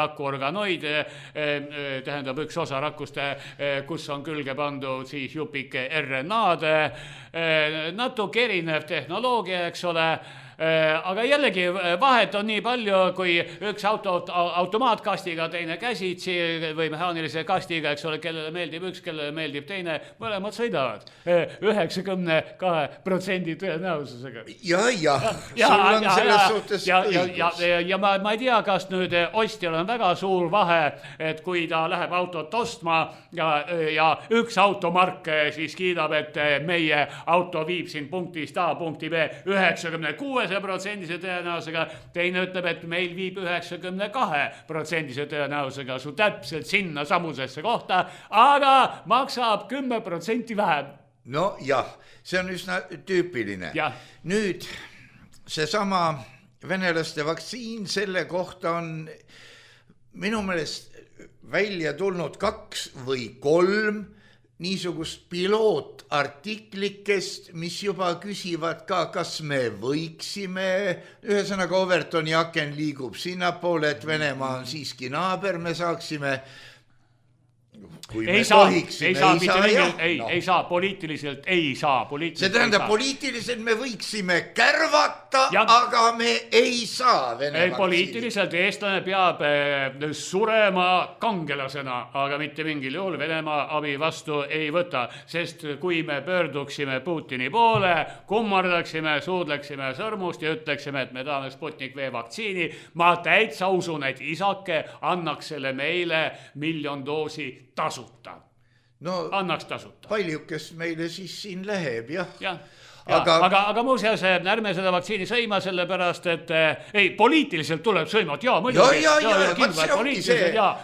rakuorganoid, tähendab üks osa rakuste, kus on külge pandud siis jupike RNA-d, natuke erinev tehnoloogia, eks ole, aga jällegi vahet on nii palju, kui üks auto automaatkastiga, teine käsitsi või mehaanilise kastiga, eks ole, kellele meeldib üks, kellele meeldib teine, mõlemad sõidavad 92% tõenäosusega. Ja, sul on selles suhtes õigus. Ja ma ei tea, kas nüüd ostjal on väga suur vahe, et kui ta läheb autot ostma ja üks automark siis kiidab, et meie auto viib siin punktist A punkti B 96% tõenäosusega, teine ütleb, et meil viib 92% tõenäosusega su täpselt sinna samusesse kohta, aga maksab 10% vähem. No jah, see on üsna tüüpiline. Nüüd seesama venelaste vaktsiin, selle kohta on minu meelest välja tulnud 2 või 3 niisugust pilootartiklikest, mis juba küsivad ka, kas me võiksime, ühesõnaga Overtoni aken liigub sinnapoole, et Venemaa on siiski naaber, me saaksime, kui me tohiksime, ei saa, poliitiliselt ei saa. See tähendab, poliitiliselt me võiksime kärvata, aga me ei saa Vene vaktsiini. Poliitiliselt eestlane peab surema kangelasena, aga mitte mingil juhul Venemaa abi vastu ei võta, sest kui me pöörduksime Putini poole, kummardaksime, suudleksime sõrmust ja ütleksime, et me tahame Sputnik V vaktsiini, ma täitsa usun, et isake annaks selle meile 1 000 000 doosi tasuta. No, annaks tasuta. Paljukest meile siis siin läheb, jah. Aga muuseas, ärme seda vaktsiini sõima, sellepärast, et poliitiliselt tuleb sõimad,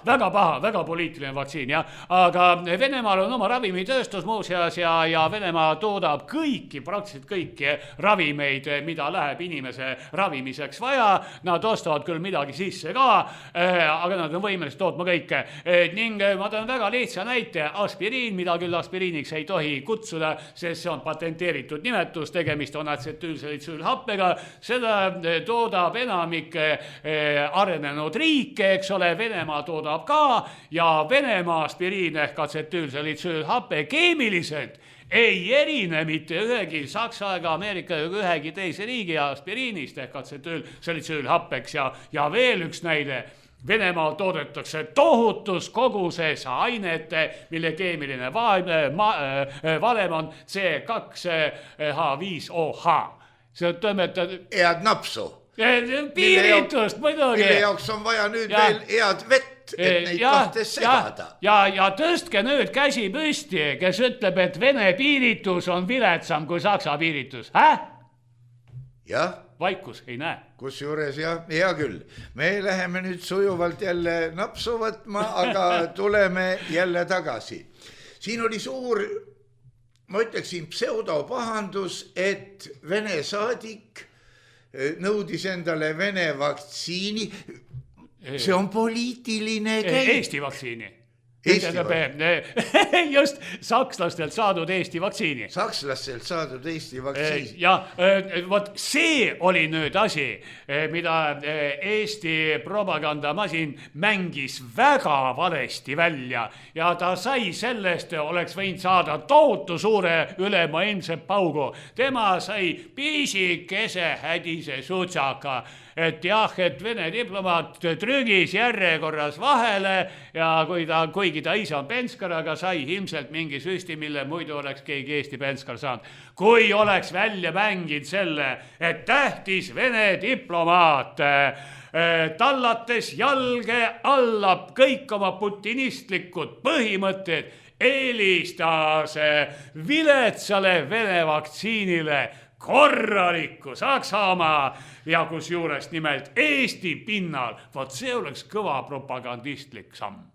väga paha, väga poliitiline vaktsiin, aga Venemaal on oma ravimitööstus muuseas ja Venemaa toodab praktiliselt kõiki ravimeid, mida läheb inimese ravimiseks vaja, nad ostavad küll midagi sisse ka, aga nad on võimelised tootma kõike, ning ma tahan väga lihtsa näite, aspiriin, mida küll aspiriiniks ei tohi kutsuda, sest see on patenteeritud nimetus, tegemist on atsetüülsaliitsüülhappega, seda toodab enamik arenenud riike, eks ole, Venemaa toodab ka ja Venemaa aspiriin ehk atsetüülsaliitsüülhappe keemiliselt ei erine mitte ühegi Saksa ega Ameerika ega ühegi teise riigi aspiriinist ehk atsetüülsaliitsüülhappeks ja veel üks näide. Venemaal toodetakse tohutus koguses ainet, mille keemiline valem on C2H5OH. See tõmmetad... Head napsu. Piiritust, muidugi. Mille jaoks on vaja nüüd veel head vett, et neid kahte segada. Ja tõstke nüüd käsi püsti, kes ütleb, et Vene piiritus on viletsam kui Saksa piiritus. Jah. Vaikus ei näe. Kusjuures hea küll. Me läheme nüüd sujuvalt jälle napsu võtma, aga tuleme jälle tagasi. Siin oli suur, ma ütleksin, pseudopahandus, et Vene saadik nõudis endale Vene vaktsiini. See on poliitiline käik. Eesti vaktsiini. Just sakslastelt saadud Eesti vaktsiini. Sakslastelt saadud Eesti vaktsiini. Ja vot see oli nüüd asi, mida Eesti propagandamasin mängis väga valesti välja ja ta sai sellest, oleks võinud saada tohutu suure ülemaailmse paugu. Tema sai pisikese hädise sutsaka. Et jah, et Vene diplomaat trügis järjekorras vahele ja kuigi ta ise on penskar, aga sai ilmselt mingi süsti, mille muidu oleks keegi Eesti penskar saanud. Kui oleks välja mänginud selle, et tähtis Vene diplomaat tallates jalge allab kõik oma putinistlikud põhimõtted, eelistas viletsale Vene vaktsiinile korralikku Saksamaa ja kusjuures nimelt Eesti pinnal, vot see oleks kõva propagandistlik samm.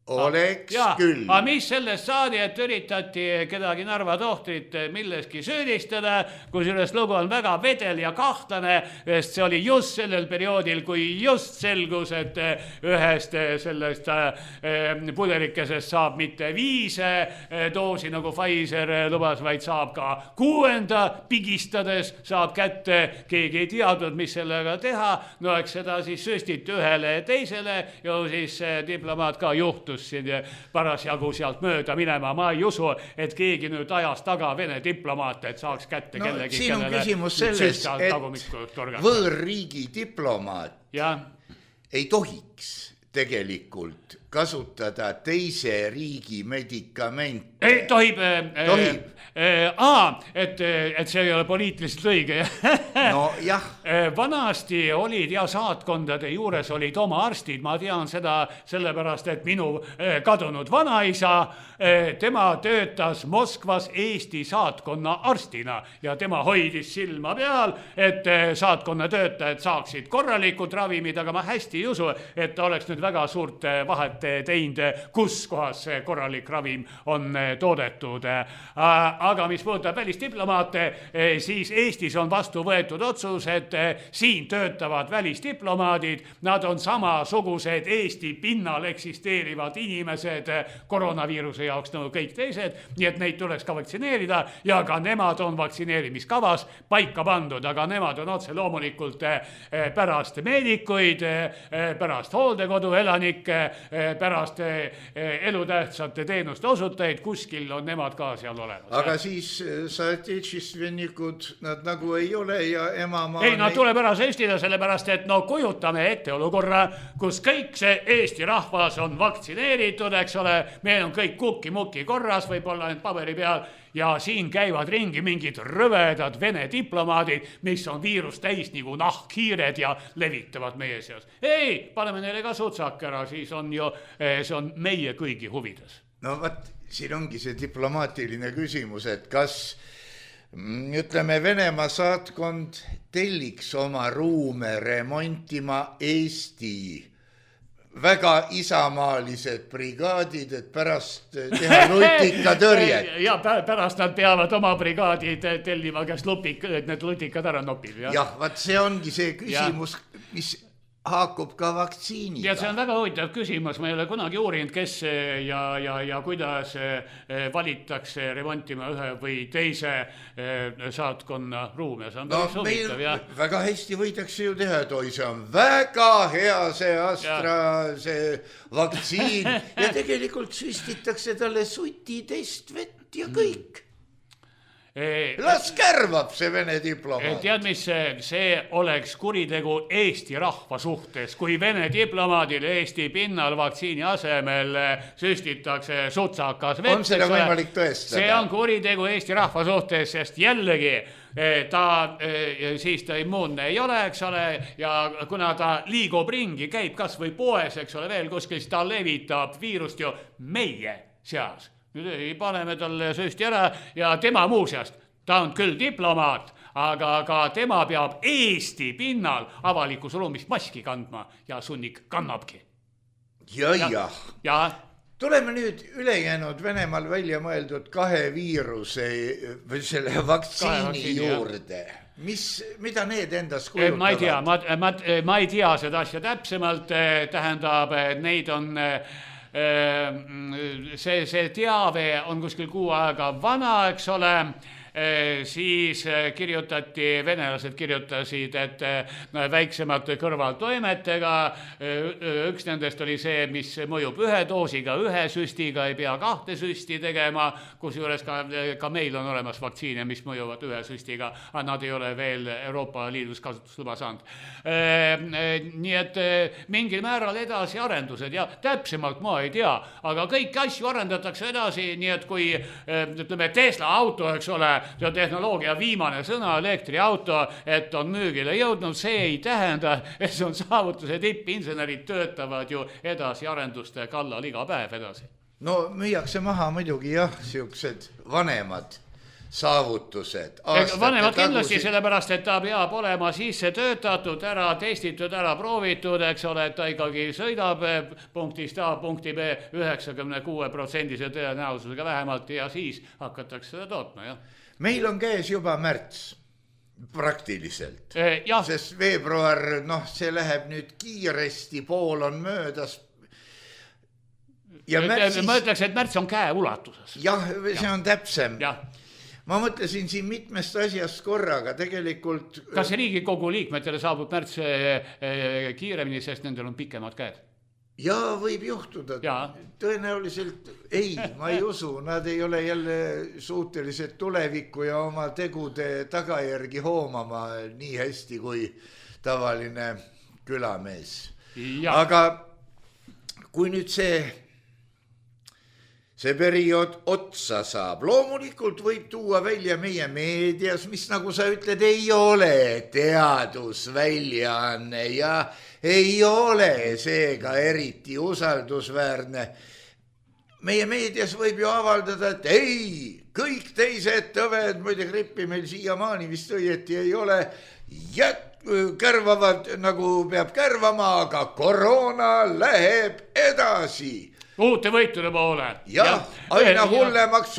Oleks küll. Aga mis sellest saadi, et üritati kedagi Narva tohtrit milleski süüdistada, kusjuures lugu on väga vedel ja kahtlane, sest see oli just sellel perioodil, kui just selgus, et ühest sellest pudelikesest saab mitte 5 doosi nagu Pfizer lubas, vaid saab ka 6 pigistades saab kätte, keegi ei teadnud, mis sellega teha, no eks seda siis süstiti ühele ja teisele ja siis diplomaat ka juhtus juhtus siin parasjagu sealt mööda minema. Ma ei usu, et keegi nüüd ajas taga Vene diplomaate, et saaks kätte kellegi, siin on küsimus selles, et võõrriigi diplomaat ei tohiks tegelikult kasutada teise riigi medikamente. Ei, tohib. Et see ei ole poliitiliselt õige. No jah. Vanasti olid saatkondade juures olid oma arstid. Ma tean seda sellepärast, et minu kadunud vanaisa, tema töötas Moskvas Eesti saatkonna arstina ja tema hoidis silma peal, et saatkonna töötajad saaksid korralikud ravimid, aga ma hästi ei usu, et ta oleks nüüd väga suurt vahet teinud, kus kohas see korralik ravim on toodetud. Aga mis puudutab välisdiplomaate, siis Eestis on vastu võetud otsus, et siin töötavad välisdiplomaadid, nad on samasugused Eesti pinnal eksisteerivad inimesed koroonaviiruse jaoks nagu kõik teised, nii et neid tuleks ka vaktsineerida ja ka nemad on vaktsineerimiskavas paika pandud, aga nemad on otse loomulikult pärast meedikuid, pärast hooldekodu elanikke, pärast elutähtsate teenuste osutajaid, kuskil on nemad ka seal olemas. Aga siis saatječistvenikud, nad nagu ei ole ja emamaa... Ei, nad tuleb ära sestida sellepärast, et kujutame ette olukorra, kus kõik see Eesti rahvas on vaktsineeritud, eks ole, meil on kõik kukki-mukki korras, võib-olla need paberi peal, ja siin käivad ringi mingid rõvedad Vene diplomaadid, mis on viirust täis nagu nahkhiired ja levitavad meie seas. Ei, paneme neile ka sutsak ära, siis on ju, see on meie kõigi huvides. No vaat, siin ongi see diplomaatiline küsimus, et kas, ütleme, Venemaa saatkond telliks oma ruume remontima Eesti väga isamaalised brigaadid, et pärast teha lutikatõrjet. Ja pärast nad peavad oma brigaadid tellima, kes need lutikad ära nopib. Jah, vaat see ongi see küsimus, mis haakub ka vaktsiiniga. Ja see on väga huvitav küsimus, ma ei ole kunagi uurinud, kes ja kuidas valitakse remontima ühe või teise saatkonna ruume. See on päris huvitav. Väga hästi võidakse ju teha, et oi, see on väga hea see Astra, see vaktsiin ja tegelikult süstitakse talle sutitest vett ja kõik. Las kärvab see Vene diplomaat. Tead, mis see oleks kuritegu Eesti rahva suhtes, kui Vene diplomaadile Eesti pinnal vaktsiini asemel süstitakse sutsakas vett. On seda võimalik tõestada? See on kuritegu Eesti rahva suhtes, sest jällegi siis ta immuunne ei ole, eks ole, ja kuna ta liigub ringi, käib kas või poes, eks ole, veel kuskil, siis ta levitab viirust ju meie seas. Nüüd paneme talle süsti ära ja tema muuseast, ta on küll diplomaat, aga tema peab Eesti pinnal avalikus ruumis maski kandma ja sunnik kannabki. Ja. Tuleme nüüd ülejäänud Venemaal välja mõeldud 2 viiruse või selle vaktsiini juurde. Mida need endas kujutavad? Ma ei tea seda asja täpsemalt, tähendab, neid on... see teave on kuskil 6 aega vana, eks ole, siis venelased kirjutasid, et väiksemate kõrvaltoimetega, üks nendest oli see, mis mõjub 1 doosiga, 1 süstiga, ei pea 2 süsti tegema, kusjuures ka meil on olemas vaktsiine, mis mõjuvad 1 süstiga, aga nad ei ole veel Euroopa Liidus kasutusluba saanud. Nii et mingil määral edasi arendused ja täpsemalt ma ei tea, aga kõik asju arendatakse edasi, nii et kui ütleme Tesla auto, eks ole, see tehnoloogia viimane sõna, elektriauto, et on müügile jõudnud, see ei tähenda, et see on saavutuse tippinsenerid töötavad ju edasi arenduste kallal iga päev edasi. No müüakse maha muidugi siuksed vanemad saavutused. Vanemad kindlasti sellepärast, et ta peab olema sisse töötatud, ära testitud, ära proovitud, eks ole, et ta ikkagi sõidab punktist A punkti B 96% tõenäosusega vähemalt ja siis hakatakse seda tootma, jah. Meil on käes juba märts praktiliselt, sest veebruar, see läheb nüüd kiiresti, pool on möödas. Ma ütleks, et märts on käe ulatuses. Jah, see on täpsem. Ma mõtlesin siin mitmest asjast korraga tegelikult... Kas Riigikogu liikmetele saabub märts kiiremini, sest nendel on pikemad käed? ja võib juhtuda. Tõenäoliselt ei, ma ei usu, nad ei ole jälle suutelised tulevikku ja oma tegude tagajärgi hoomama nii hästi kui tavaline külamees. Aga kui nüüd see periood otsa saab, loomulikult võib tuua välja meie meedias, mis nagu sa ütled, ei ole teadusväljaanne ja ei ole seega eriti usaldusväärne. Meie meedias võib ju avaldada, et ei, kõik teised tõved, muide grippi meil siiamaani vist õieti ei ole, kärvavad nagu peab kärvama, aga koroona läheb edasi. Uute võitude poole. Jah, aina hullemaks.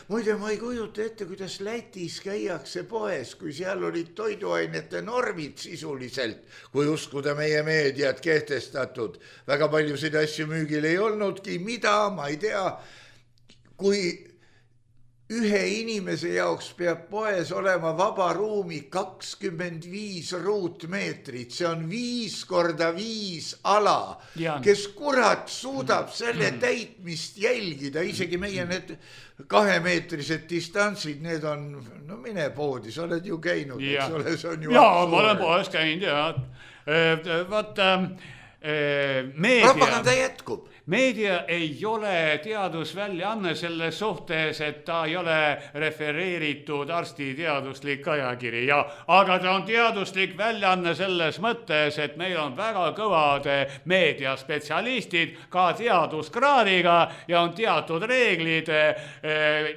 Muide, ma ei kujuta ette, kuidas Lätis käiakse poes, kui seal olid toiduainete normid sisuliselt, kui uskuda meie meediat kehtestatud. Väga paljusid asju müügil ei olnudki, mida, ma ei tea, kui ühe inimese jaoks peab poes olema vaba ruumi 25 ruutmeetrit, see on 5 korda 5 ala, kes kurat suudab selle täitmist jälgida, isegi meie need 2-meetrised distantsid, need on, no mine poodi, sa oled ju käinud, eks ole, see on ju ma olen poes käinud ja vaata, propaganda jätkub. Meedia ei ole teadusväljaanne selles suhtes, et ta ei ole refereeritud arsti teaduslik ajakiri, aga ta on teaduslik väljaanne selles mõttes, et meil on väga kõvad meediaspetsialistid ka teaduskraadiga ja on teatud reeglid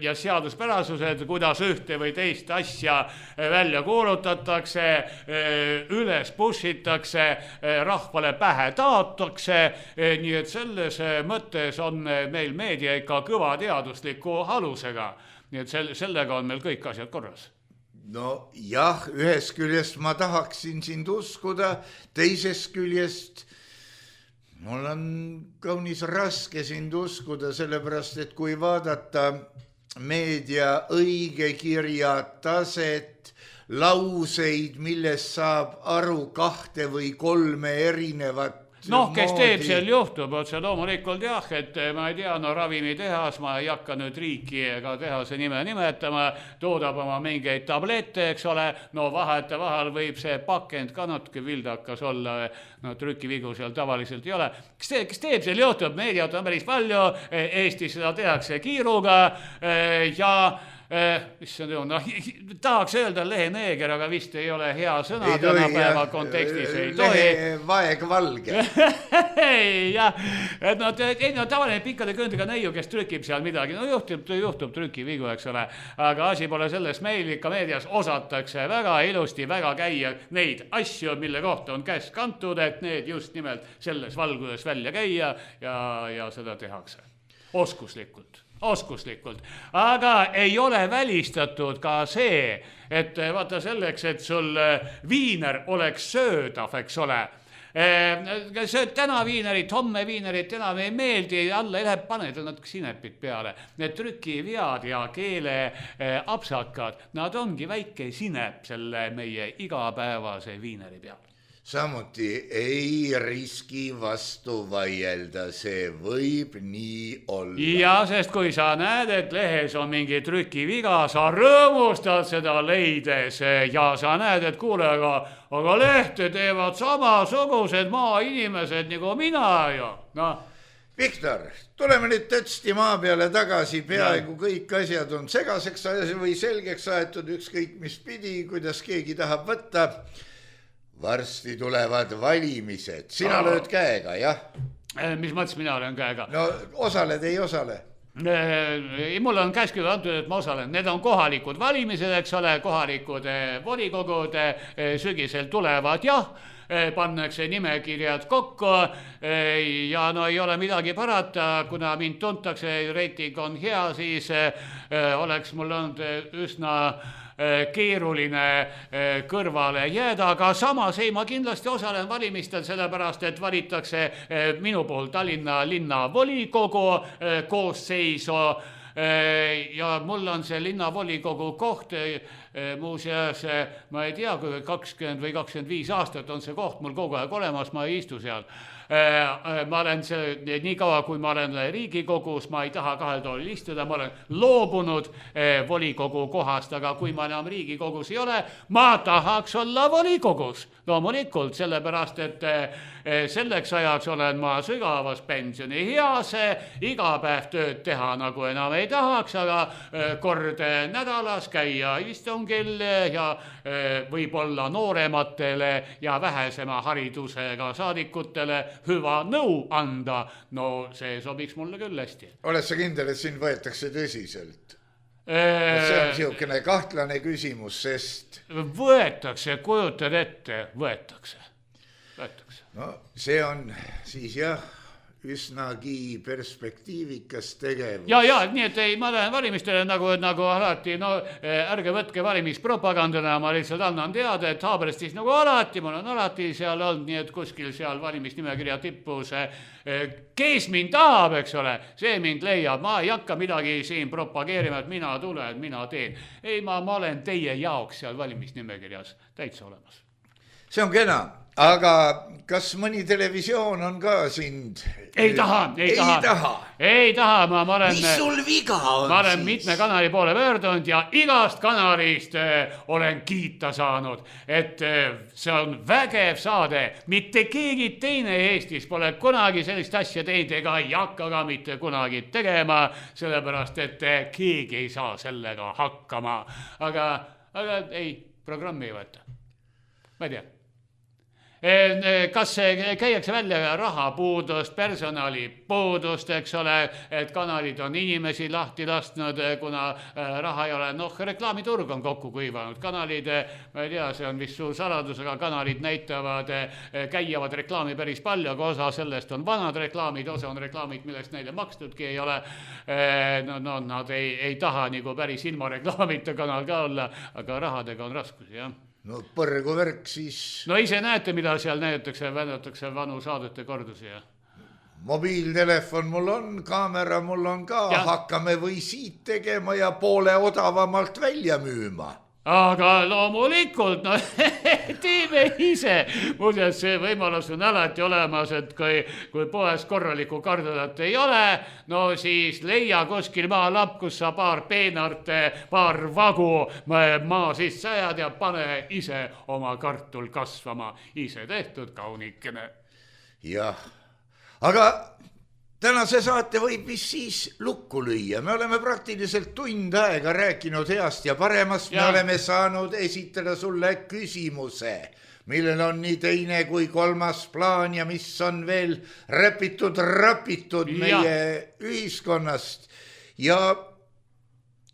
ja seaduspärasused, kuidas ühte või teist asja välja kuulutatakse, üles pušitakse, rahvale pähe taotakse, nii et selles mõttes on meil meedia ikka kõva teadusliku alusega. Nii et sellega on meil kõik asjad korras. No jah, ühest küljest ma tahaksin sind uskuda, teisest küljest mul on kaunis raske sind uskuda, sellepärast, et kui vaadata meedia õigekirja taset, lauseid, millest saab aru 2 või 3 erinevat kes teeb seal juhtub, otse loomulikult jah, et ma ei tea, ravimitehas, ma ei hakka nüüd riiki ega tehase nime nimetama, toodab oma mingeid tablette, eks ole, vahetevahel võib see pakend ka natuke vildakas olla, trükivigu seal tavaliselt ei ole. Kes teeb seal juhtub, meediat on päris palju, Eestis seda tehakse kiiruga ja tahaks öelda leheneeger, aga vist ei ole hea sõna tänapäeva kontekstis. Vaegvalge. Tavaline pikkade kõndega neiu, kes trükib seal midagi. Juhtub trükivigu, eks ole. Aga asi pole selles, meil ikka meedias osatakse väga ilusti väga käia neid asju, mille kohta on käsk antud, et need just nimelt selles valguses välja käia ja seda tehakse. Oskuslikult. Aga ei ole välistatud ka see, et vaata selleks, et sul viiner oleks söödav, eks ole. Sööd täna viinerit, homme viinerit enam ei meeldi, alla ei lähe, paned natuke sinepit peale. Need trükivead ja keele apsakad, nad ongi väike sinep selle meie igapäevase viineri peal. Samuti ei riski vastu vaielda, see võib nii olla. Ja sest kui sa näed, et lehes on mingi trükiviga, sa rõõmustad seda leides ja sa näed, et kuule, aga lehte teevad samasugused maainimesed nagu mina ju. Viktor, tuleme nüüd tõtsti maa peale tagasi, peaaegu kõik asjad on segaseks või selgeks aetud, ükskõik mis pidi, kuidas keegi tahab võtta. Varsti tulevad valimised. Sina lööd käega, jah? Mis mõttes mina olen käega? No osaled, ei osale? Mul on käsku antud, et ma osalen. Need on kohalikud valimised, eks ole, kohalikud volikogud sügisel tulevad, jah. Pannakse nimekirjad kokku ja ei ole midagi parata, kuna mind tuntakse, reiting on hea, siis oleks mul olnud üsna keeruline kõrvale jääda, aga samas ma kindlasti osalen valimistel, sellepärast, et valitakse minu puhul Tallinna linnavolikogu koosseisu ja mul on see linnavolikogu koht, muuseas, ma ei tea, kui 20 või 25 aastat on see koht mul kogu aeg olemas, ma ei istu seal. Ma olen nii kaua, kui ma olen Riigikogus, ma ei taha kahel toolil istuda, ma olen loobunud volikogu kohast, aga kui ma enam Riigikogus ei ole, ma tahaks olla volikogus. Loomulikult, sellepärast, et selleks ajaks olen ma sügavas pensionieas, iga päev tööd teha nagu enam ei tahaks, aga kord nädalas käia istungil ja võib-olla noorematele ja vähesema haridusega saadikutele hüva nõu anda. No see sobiks mulle küll hästi. Oled sa kindel, et sind võetakse tõsiselt? See on siukene kahtlane küsimus, sest... Võetakse, kujutad ette, võetakse. No see on siis jah, üsnagi perspektiivikas tegevus. Ja, nii et ei, ma lähen valimistele nagu alati, no ärge võtke valimispropagandana, ma lihtsalt annan teada, et Haaberstis nagu alati, ma olen alati seal olnud, nii et kuskil seal valimisnimekirja tippus, kes mind tahab, eks ole, see mind leiab, ma ei hakka midagi siin propageerima, et mina tulen, mina teen. Ei, ma olen teie jaoks seal valimisnimekirjas täitsa olemas. See on kena, aga kas mõni televisioon on ka sind? Ei taha. Ma olen... Mis sul viga on ma olen siis? Mitme kanali poole pöördunud ja igast kanalist olen kiita saanud, et see on vägev saade. Mitte keegi teine Eestis pole kunagi sellist asja teinud ega ei hakka ka mitte kunagi tegema, sellepärast, et keegi ei saa sellega hakkama. Aga ei, programmi ei võeta. Ma ei tea. Kas käiakse välja rahapuudust, personalipuudust, eks ole, et kanalid on inimesi lahti lastnud, kuna raha ei ole. Reklaamiturg on kokku kuivanud. Kanalid, ma ei tea, see on vist suur saladus, aga kanalid näitavad, käiavad reklaami päris palju, aga osa sellest on vanad reklaamid, osa on reklaamid, millest neile makstudki ei ole. Nad ei taha nagu päris ilma reklaamita kanal ka olla, aga rahadega on raskusi, jah. No põrgu värk siis... No ise näete, mida seal näidatakse, vändatakse vanu saadete kordusi. Ja? Mobiiltelefon mul on, kaamera mul on ka, hakkame või siit tegema ja poole odavamalt välja müüma. Aga loomulikult, teeme ise. Muuseas, see võimalus on alati olemas, et kui poes korralikku kardadat ei ole, no siis leia kuskil maalapp, kus sa paar peenart, paar vagu maa sisse ajad ja pane ise oma kartul kasvama. Ise tehtud kaunikene. Jah, aga... Tänase saate võib vist siis lukku lüüa. Me oleme praktiliselt tund aega rääkinud heast ja paremast. Me oleme saanud esitada sulle küsimuse, millel on nii teine kui kolmas plaan ja mis on veel rapitud meie ühiskonnast. Ja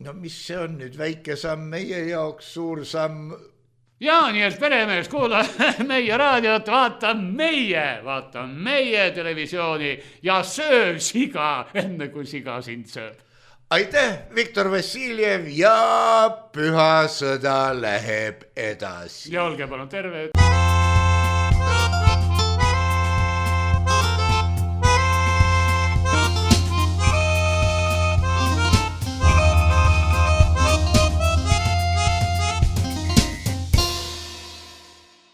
no mis see on nüüd väike samm meie jaoks, suur samm... Ja, nii et peremees, kuula meie raadiot, vaata meie televisiooni ja söö siga, enne kui siga sind sööb. Aitäh, Viktor Vassiljev ja püha sõda läheb edasi. Ja olge palun terve.